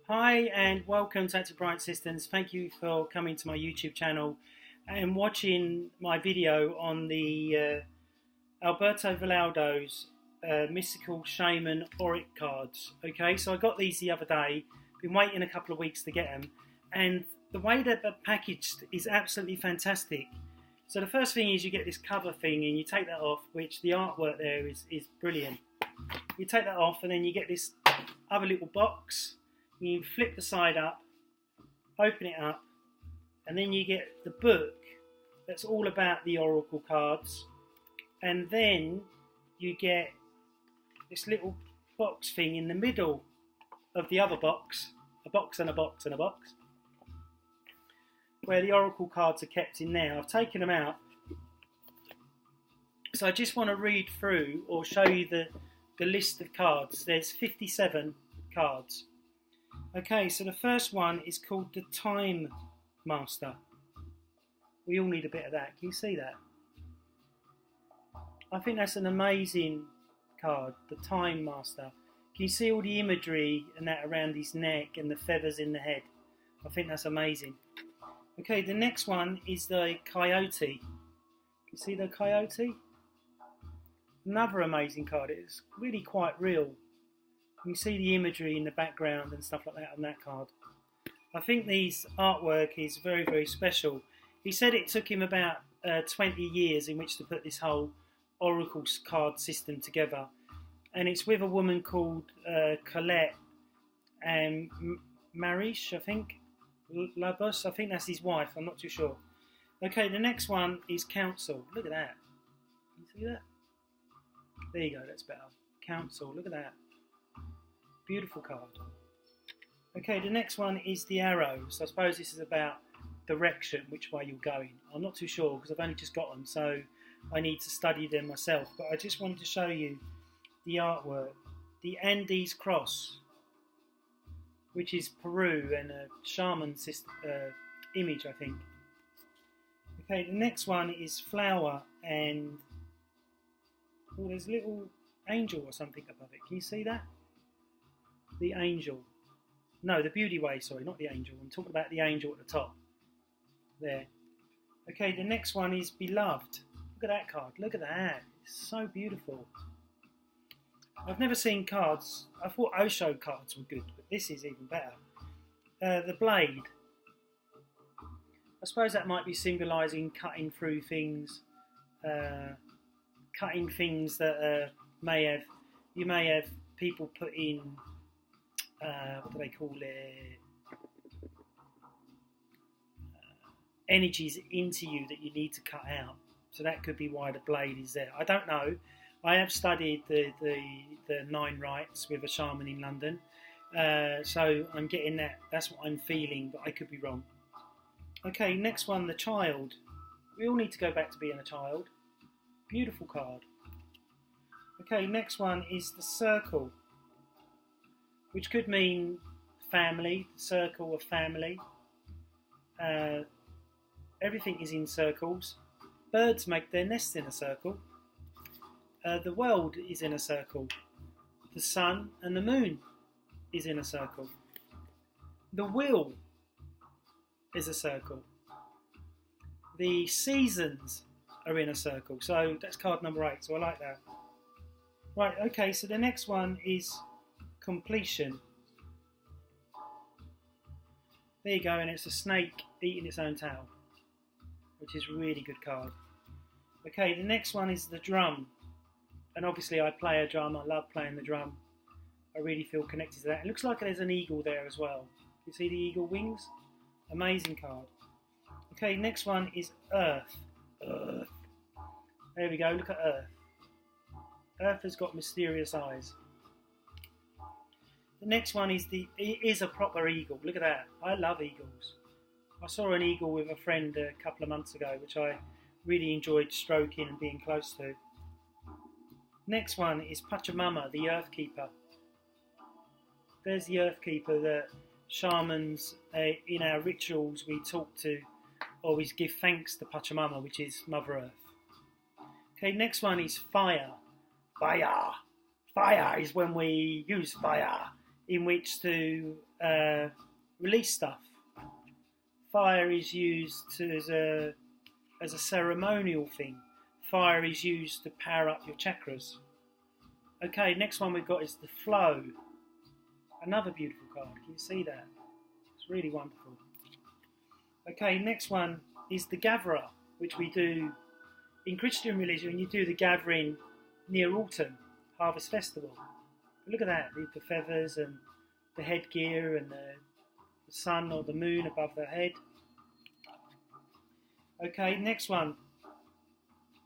Hi and welcome to Bryant Systems. Thank you for coming to my YouTube channel and watching my video on the Alberto Villoldo's mystical Shaman Auric cards. Okay, so I got these the other day, been waiting a couple of weeks to get them, and the way that they're packaged is absolutely fantastic. So the first thing is you get this cover thing and you take that off, which the artwork there is brilliant. You take that off and then you get this other little box. You flip the side up, open it up, and then you get the book that's all about the oracle cards, and then you get this little box thing in the middle of the other box, a box and a box and a box, where the oracle cards are kept in there. I've taken them out, so I just want to read through or show you the list of cards. There's 57 cards. Okay, so the first one is called the Time Master. We all need a bit of that. Can you see that? I think that's an amazing card, the Time Master. Can you see all the imagery and that around his neck and the feathers in the head? I think that's amazing. Okay, the next one is the Coyote. Can you see the Coyote? Another amazing card. It's really quite real. You can see the imagery in the background and stuff like that on that card. I think these artwork is very, very special. He said it took him about 20 years in which to put this whole oracle card system together. And it's with a woman called Colette and Marish, I think. Labus, I think that's his wife. I'm not too sure. Okay, the next one is Council. Look at that. Can you see that? There you go, that's better. Council, look at that. Beautiful card. Okay, the next one is the Arrow. So I suppose this is about direction, which way you're going. I'm not too sure because I've only just got them, so I need to study them myself. But I just wanted to show you the artwork. The Andes Cross, which is Peru and a Shaman image, I think. Okay, the next one is Flower and there's a little angel or something above it. Can you see that? The angel. No, the Beauty Way, sorry, not the angel. I'm talking about the angel at the top. There. Okay, the next one is Beloved. Look at that card. Look at that. It's so beautiful. I've never seen cards. I thought Osho cards were good, but this is even better. The Blade. I suppose that might be symbolising cutting through things. Cutting things that you may have people put in, what do they call it, energies into you that you need to cut out. So that could be why the blade is there. I don't know. I have studied the 9 rites with a shaman in London, so I'm getting that. That's what I'm feeling, but I could be wrong. Okay, next one, the Child. We all need to go back to being a child. Beautiful card. Okay, next one is the Circle, which could mean family, the circle of family. Everything is in circles. Birds make their nests in a circle. The world is in a circle. The sun and the moon is in a circle. The wheel is a circle. The seasons are in a circle. So that's card number 8. So I like that. Right, okay, so the next one is Completion. There you go, and it's a snake eating its own tail, which is a really good card. Okay, the next one is the Drum. And obviously I play a drum. I love playing the drum. I really feel connected to that. It looks like there's an eagle there as well. You see the eagle wings? Amazing card. Okay, next one is Earth. Earth. There we go, look at Earth. Earth has got mysterious eyes. The next one is it is a proper eagle. Look at that. I love eagles. I saw an eagle with a friend a couple of months ago, which I really enjoyed stroking and being close to. Next one is Pachamama, the Earth Keeper. There's the Earth Keeper that shamans, in our rituals, we talk to, or we give thanks to Pachamama, which is Mother Earth. Okay, next one is Fire. Fire. Fire is when we use fire in which to release stuff. Fire is used as a ceremonial thing. Fire is used to power up your chakras. Okay, next one we've got is the flow. Another beautiful card. Can you see that? It's really wonderful. Okay, next one is the gatherer, which we do in Christian religion. You do the gathering near autumn, harvest festival. Look at that, the feathers and the headgear and the sun or the moon above the head. Okay, next one,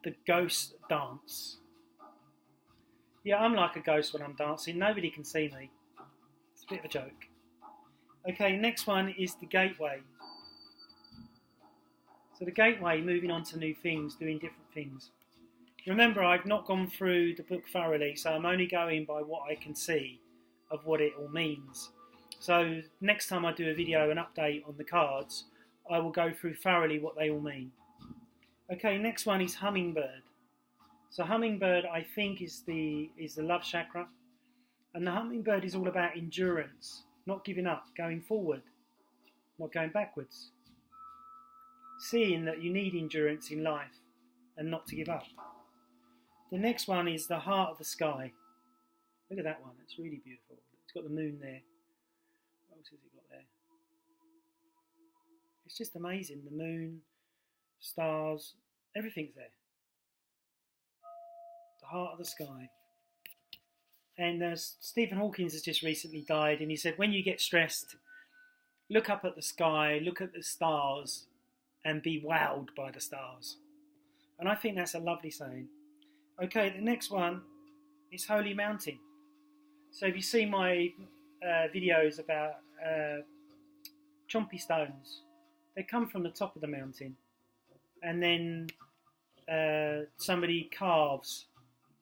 the ghost dance. Yeah, I'm like a ghost when I'm dancing. Nobody can see me. It's a bit of a joke. Okay, next one is the gateway. So the gateway, moving on to new things, doing different things. Remember, I've not gone through the book thoroughly, so I'm only going by what I can see of what it all means. So next time I do a video, an update on the cards, I will go through thoroughly what they all mean. Okay, next one is hummingbird. So hummingbird, I think, is the love chakra. And the hummingbird is all about endurance, not giving up, going forward, not going backwards. Seeing that you need endurance in life and not to give up. The next one is the heart of the sky. Look at that one, it's really beautiful. It's got the moon there. What else has it got there? It's just amazing. The moon, stars, everything's there. The heart of the sky. And Stephen Hawking has just recently died, and he said, when you get stressed, look up at the sky, look at the stars, and be wowed by the stars. And I think that's a lovely saying. Okay, the next one is Holy Mountain. So if you see my videos about chompy stones, they come from the top of the mountain, and then somebody carves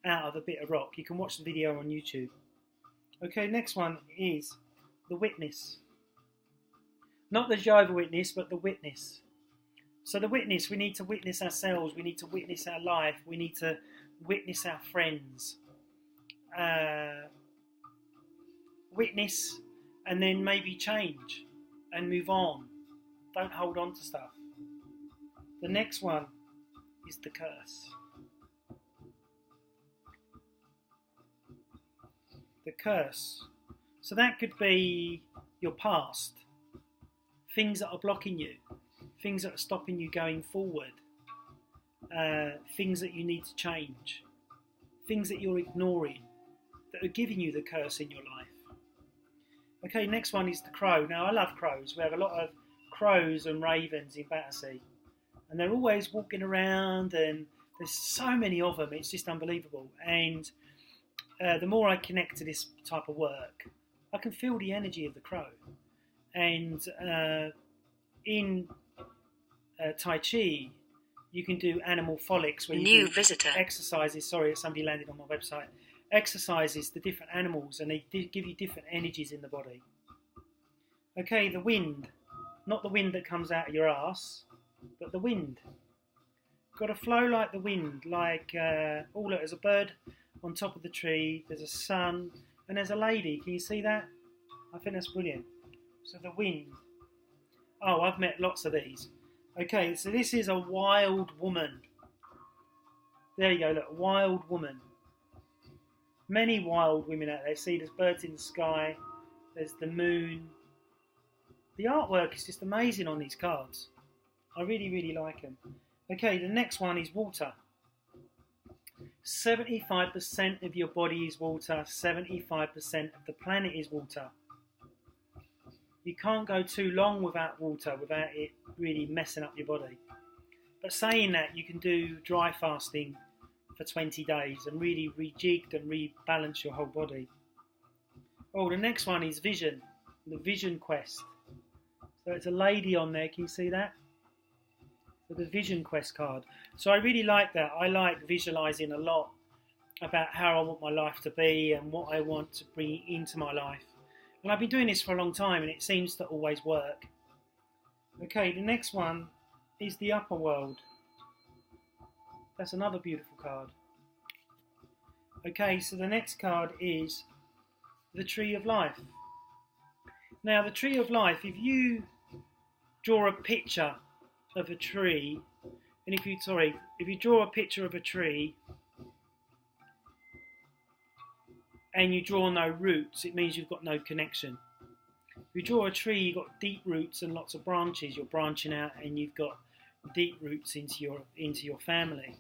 out of a bit of rock. You can watch the video on YouTube. Okay, next one is the witness. Not the Jehovah's Witness, but the witness. So the witness, we need to witness ourselves, we need to witness our life, we need to witness our friends. Witness and then maybe change and move on. Don't hold on to stuff. The next one is the curse. The curse. So that could be your past. Things that are blocking you. Things that are stopping you going forward. Things that you need to change. Things that you're ignoring that are giving you the curse in your life. Okay, next one is the crow. Now, I love crows. We have a lot of crows and ravens in Battersea. And they're always walking around, and there's so many of them. It's just unbelievable. And the more I connect to this type of work, I can feel the energy of the crow. And in Tai Chi, you can do animal frolics where you do exercises. Sorry, somebody landed on my website. Exercises the different animals, and they give you different energies in the body. Okay, the wind. Not the wind that comes out of your ass, but the wind. Got to flow like the wind, like, look, there's a bird on top of the tree, there's a sun, and there's a lady. Can you see that? I think that's brilliant. So the wind. Oh, I've met lots of these. Okay, so this is a wild woman. There you go, look, wild woman. Many wild women out there. See, there's birds in the sky, there's the moon. The artwork is just amazing on these cards. I really, really like them. Okay, the next one is water. 75% of your body is water, 75% of the planet is water. You can't go too long without water, without it really messing up your body. But saying that, you can do dry fasting for 20 days and really rejig and rebalance your whole body. Oh, the next one is vision, the vision quest. So it's a lady on there, can you see that? So the vision quest card. So I really like that. I like visualizing a lot about how I want my life to be and what I want to bring into my life. And I've been doing this for a long time, and it seems to always work. Okay, the next one is the upper world. That's another beautiful card. Okay, so the next card is the tree of life. Now, the tree of life, if you draw a picture of a tree, and if you draw a picture of a tree and you draw no roots, it means you've got no connection. If you draw a tree, you've got deep roots and lots of branches. You're branching out and you've got deep roots into your family.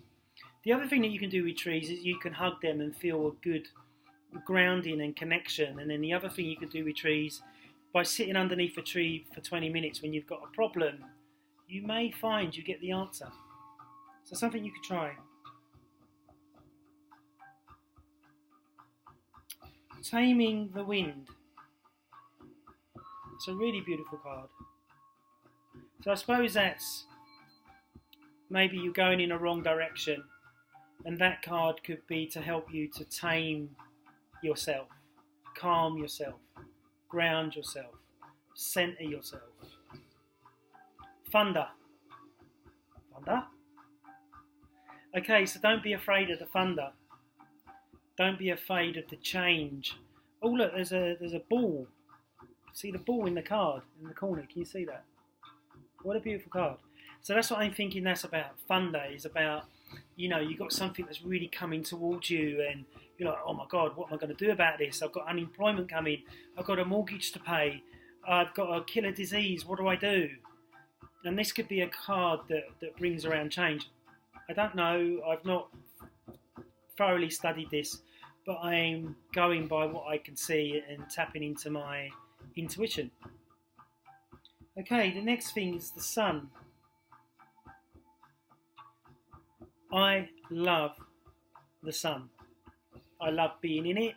The other thing that you can do with trees is you can hug them and feel a good grounding and connection. And then the other thing you can do with trees, by sitting underneath a tree for 20 minutes when you've got a problem, you may find you get the answer. So something you could try. Taming the Wind. It's a really beautiful card. So I suppose that's maybe you're going in a wrong direction, and that card could be to help you to tame yourself, calm yourself, ground yourself, center yourself. Thunder. Thunder? Okay, so don't be afraid of the thunder. Don't be afraid of the change. Oh look, there's a ball. See the ball in the card in the corner. Can you see that? What a beautiful card. So that's what I'm thinking that's about. Thunder is about, you've got something that's really coming towards you and you're like, oh my God, what am I going to do about this? I've got unemployment coming. I've got a mortgage to pay. I've got a killer disease. What do I do? And this could be a card that brings around change. I don't know. I've not thoroughly studied this, but I'm going by what I can see and tapping into my intuition. Okay, the next thing is the sun. I love the sun. I love being in it.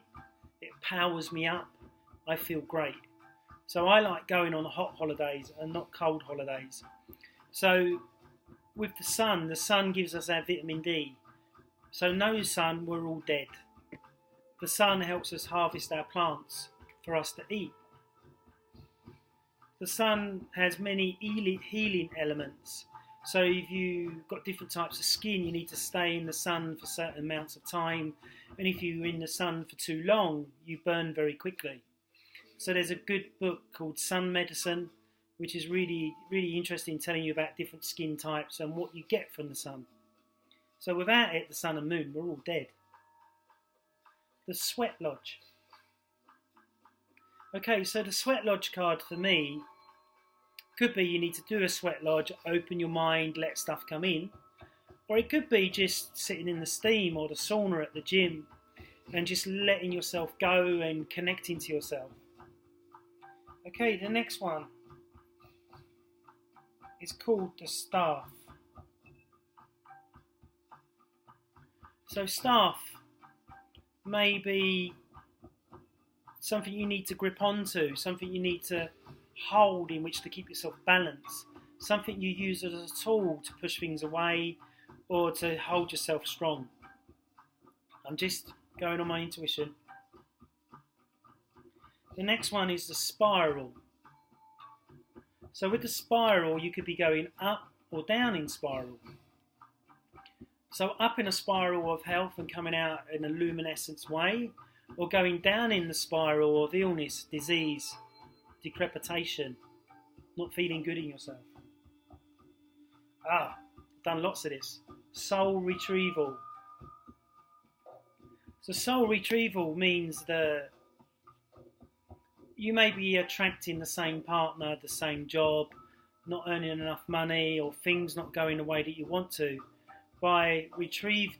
It powers me up. I feel great. So I like going on hot holidays and not cold holidays. So with the sun gives us our vitamin D. So no sun, we're all dead. The sun helps us harvest our plants for us to eat. The sun has many healing elements. So if you've got different types of skin, you need to stay in the sun for certain amounts of time. And if you're in the sun for too long, you burn very quickly. So there's a good book called Sun Medicine, which is really, really interesting, telling you about different skin types and what you get from the sun. So without it, the sun and moon, we're all dead. The Sweat Lodge. Okay, so the Sweat Lodge card for me could be you need to do a sweat lodge, open your mind, let stuff come in. Or it could be just sitting in the steam or the sauna at the gym and just letting yourself go and connecting to yourself. Okay, the next one is called the Staff. So staff may be something you need to grip onto, something you need to hold in which to keep yourself balanced, something you use as a tool to push things away or to hold yourself strong. I'm just going on my intuition. The next one is the spiral. So with the spiral, you could be going up or down in spiral. So up in a spiral of health and coming out in a luminescence way, or going down in the spiral of illness, disease, decrepitation, not feeling good in yourself. I've done lots of this. Soul retrieval. So soul retrieval means that you may be attracting the same partner, the same job, not earning enough money, or things not going the way that you want to. By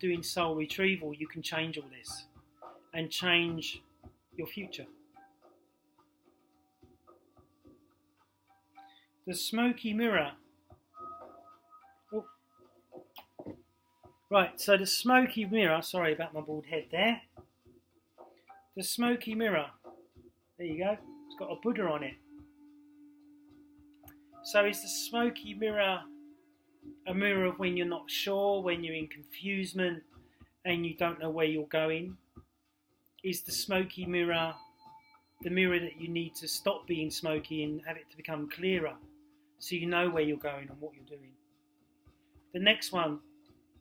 doing soul retrieval, you can change all this and change your future. The smoky mirror. Oh. Right, so the smoky mirror, sorry about my bald head there. The smoky mirror, there you go, it's got a Buddha on it. So is the smoky mirror a mirror of when you're not sure, when you're in confusion and you don't know where you're going? Is the smoky mirror the mirror that you need to stop being smoky and have it to become clearer so you know where you're going and what you're doing? The next one,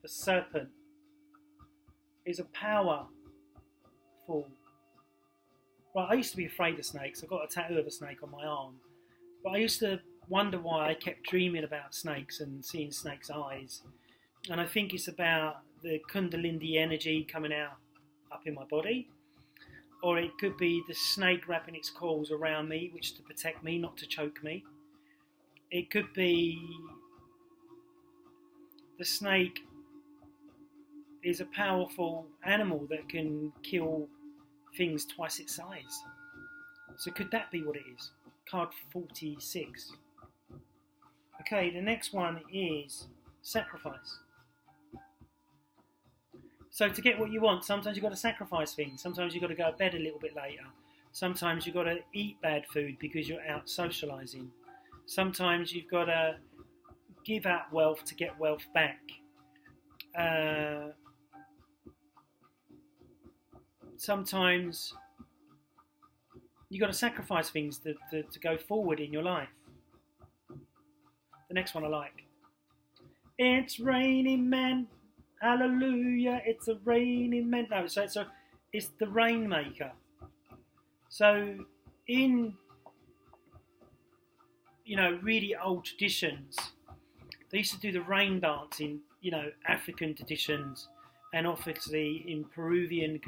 the serpent, is a powerful Right, I used to be afraid of snakes. I've got a tattoo of a snake on my arm. But I used to wonder why I kept dreaming about snakes and seeing snakes' eyes. And I think it's about the Kundalini energy coming out up in my body. Or it could be the snake wrapping its claws around me, which to protect me, not to choke me. It could be the snake is a powerful animal that can kill things twice its size. So could that be what it is? Card 46. Okay, the next one is sacrifice. So to get what you want, sometimes you've got to sacrifice things. Sometimes you've got to go to bed a little bit later. Sometimes you've got to eat bad food because you're out socialising. Sometimes you've got to give out wealth to get wealth back. Sometimes you've got to sacrifice things to go forward in your life. The next one I like. It's raining men. Hallelujah, it's a raining man. No, so it's the rainmaker. So in really old traditions, they used to do the rain dance in African traditions, and obviously in Peruvian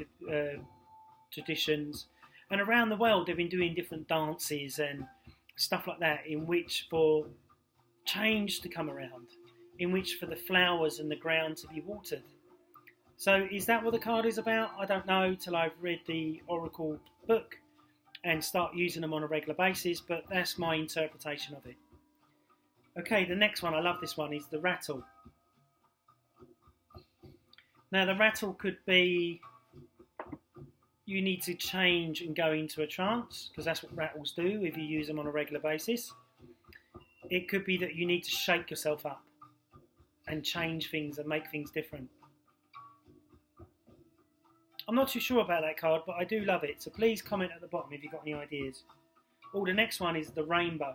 traditions, and around the world they've been doing different dances and stuff like that, in which for change to come around, in which for the flowers and the ground to be watered. So is that what the card is about? I don't know till I've read the Oracle book and start using them on a regular basis, but that's my interpretation of it. Okay, the next one, I love this one, is the rattle. Now the rattle could be you need to change and go into a trance, because that's what rattles do if you use them on a regular basis. It could be that you need to shake yourself up and change things and make things different. I'm not too sure about that card, but I do love it. So please comment at the bottom if you've got any ideas. Oh, the next one is the rainbow.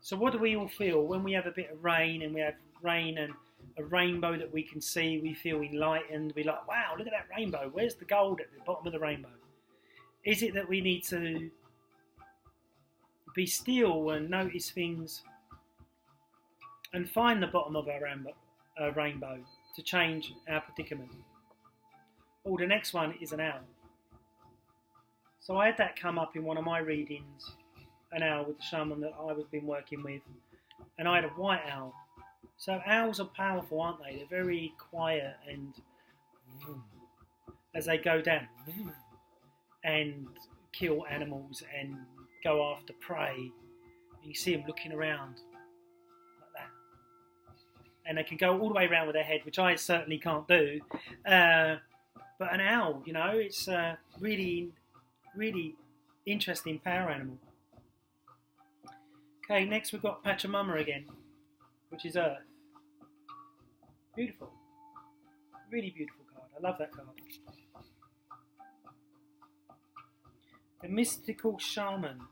So what do we all feel when we have a bit of rain, and we have rain and a rainbow that we can see? We feel enlightened. We're like, wow, look at that rainbow. Where's the gold at the bottom of the rainbow? Is it that we need to be still and notice things and find the bottom of our rainbow to change our predicament? Oh, the next one is an owl. So I had that come up in one of my readings, an owl with the shaman that I've been working with, and I had a white owl. So owls are powerful, aren't they? They're very quiet, and as they go down and kill animals and go after prey, and you see them looking around like that. And they can go all the way around with their head, which I certainly can't do. But an owl, it's a really, really interesting power animal. Okay, next we've got Pachamama again, which is Earth. Beautiful. Really beautiful card. I love that card. The Mystical Shaman.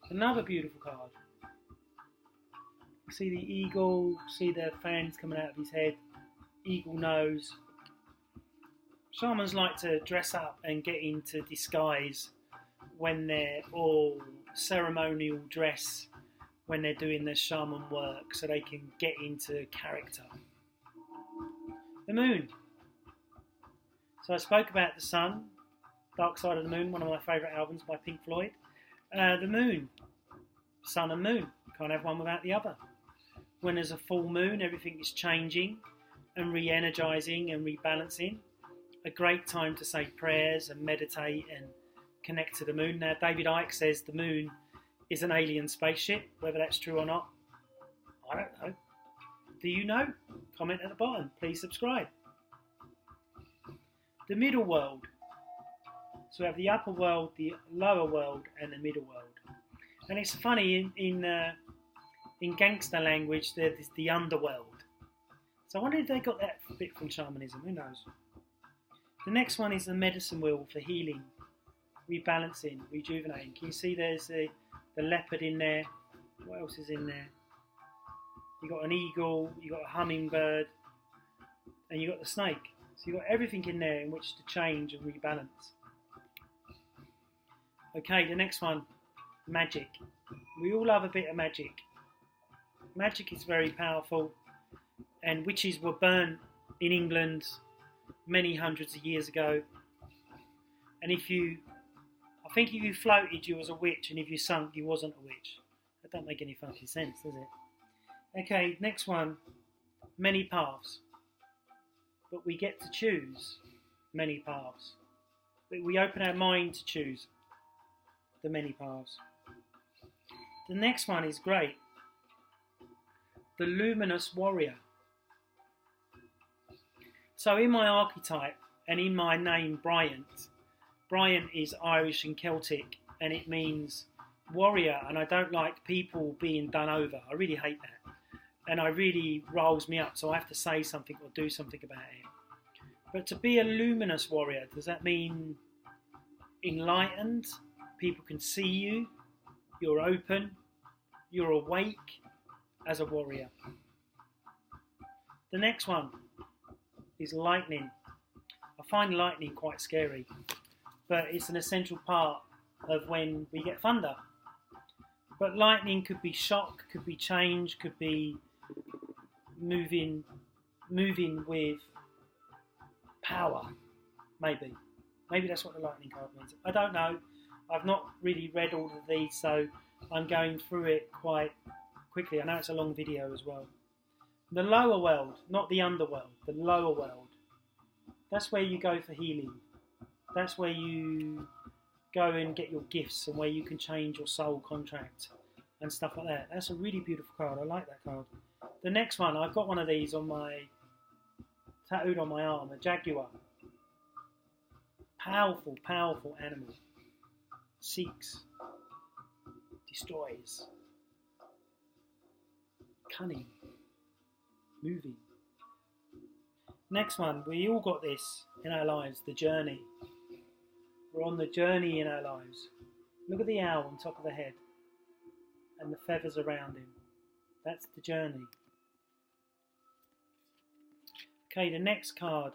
Another beautiful card. You see the eagle, see the fans coming out of his head, eagle nose. Shamans like to dress up and get into disguise when they're all ceremonial dress, when they're doing their shaman work, so they can get into character. The moon. So I spoke about the sun, Dark Side of the Moon, one of my favourite albums by Pink Floyd. The moon. Sun and moon. Can't have one without the other. When there's a full moon, everything is changing and re-energising and rebalancing. A great time to say prayers and meditate and connect to the moon. Now, David Icke says the moon is an alien spaceship. Whether that's true or not, I don't know. Do you know? Comment at the bottom. Please subscribe. The middle world. So we have the upper world, the lower world, and the middle world. And it's funny, in gangster language, there's the underworld. So I wonder if they got that bit from shamanism. Who knows? The next one is the medicine wheel for healing, rebalancing, rejuvenating. Can you see there's the leopard in there? What else is in there? You got an eagle, you got a hummingbird, and you got the snake. So you've got everything in there in which to change and rebalance. Okay, the next one, magic. We all love a bit of magic. Magic is very powerful, and witches were burnt in England many hundreds of years ago. And I think if you floated, you was a witch, and if you sunk, you wasn't a witch. That don't make any fucking sense, does it? Okay, next one, many paths. But we get to choose many paths. But we open our mind to choose the many paths. The next one is great. The luminous warrior. So in my archetype and in my name Bryant, Bryant is Irish and Celtic, and it means warrior, and I don't like people being done over. I really hate that. And it really rolls me up, so I have to say something or do something about it. But to be a luminous warrior, does that mean enlightened? People can see you, you're open, you're awake as a warrior. The next one is lightning. I find lightning quite scary, but it's an essential part of when we get thunder. But lightning could be shock, could be change, could be moving with power, maybe. Maybe that's what the lightning card means. I don't know. I've not really read all of these, so I'm going through it quite quickly. I know it's a long video as well. The lower world, not the underworld, the lower world. That's where you go for healing. That's where you go and get your gifts, and where you can change your soul contract and stuff like that. That's a really beautiful card. I like that card. The next one, I've got one of these on tattooed on my arm, a jaguar. Powerful, powerful animal. Seeks, destroys, cunning, moving. Next one, we all got this in our lives, the journey. We're on the journey in our lives. Look at the owl on top of the head and the feathers around him. That's the journey. Okay, the next card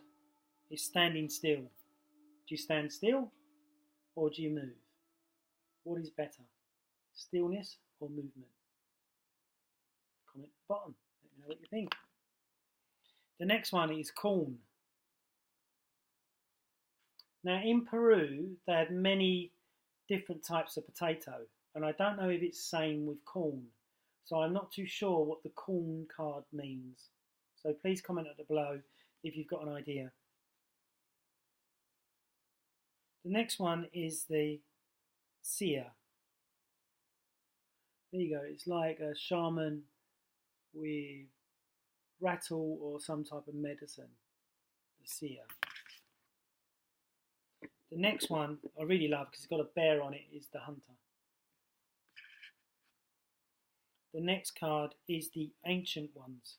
is standing still. Do you stand still or do you move? What is better, stillness or movement? Comment at the bottom. Let me know what you think. The next one is corn. Now in Peru, they have many different types of potato, and I don't know if it's the same with corn. So I'm not too sure what the corn card means. So please comment at the below if you've got an idea. The next one is the seer. There you go. It's like a shaman with rattle or some type of medicine. The seer. The next one I really love because it's got a bear on it is the hunter. The next card is the ancient ones.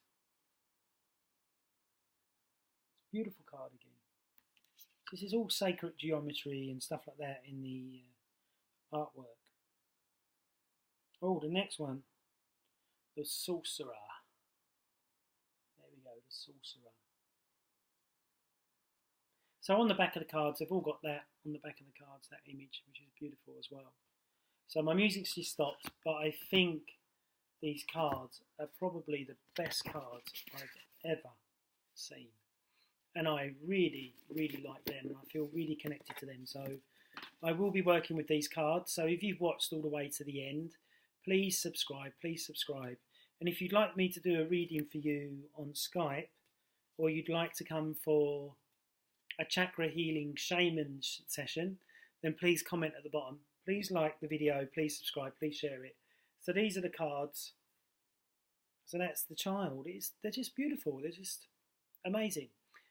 It's a beautiful card again. This is all sacred geometry and stuff like that in the artwork. Oh, the next one, the sorcerer. There we go, the sorcerer. So on the back of the cards, they've all got that on the back of the cards, that image, which is beautiful as well. So my music's just stopped, but I think these cards are probably the best cards I've ever seen. And I really, really like them, and I feel really connected to them. So I will be working with these cards. So if you've watched all the way to the end, please subscribe, please subscribe. And if you'd like me to do a reading for you on Skype, or you'd like to come for a chakra healing shaman session, then please comment at the bottom. Please like the video, please subscribe, please share it. So these are the cards. So that's the child. They're just beautiful. They're just amazing.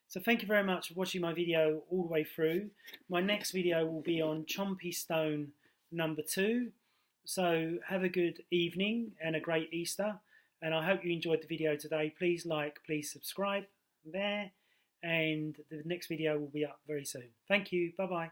So thank you very much for watching my video all the way through. My next video will be on Chompy Stone number 2. So have a good evening and a great Easter. And I hope you enjoyed the video today. Please like, please subscribe there. And the next video will be up very soon. Thank you. Bye-bye.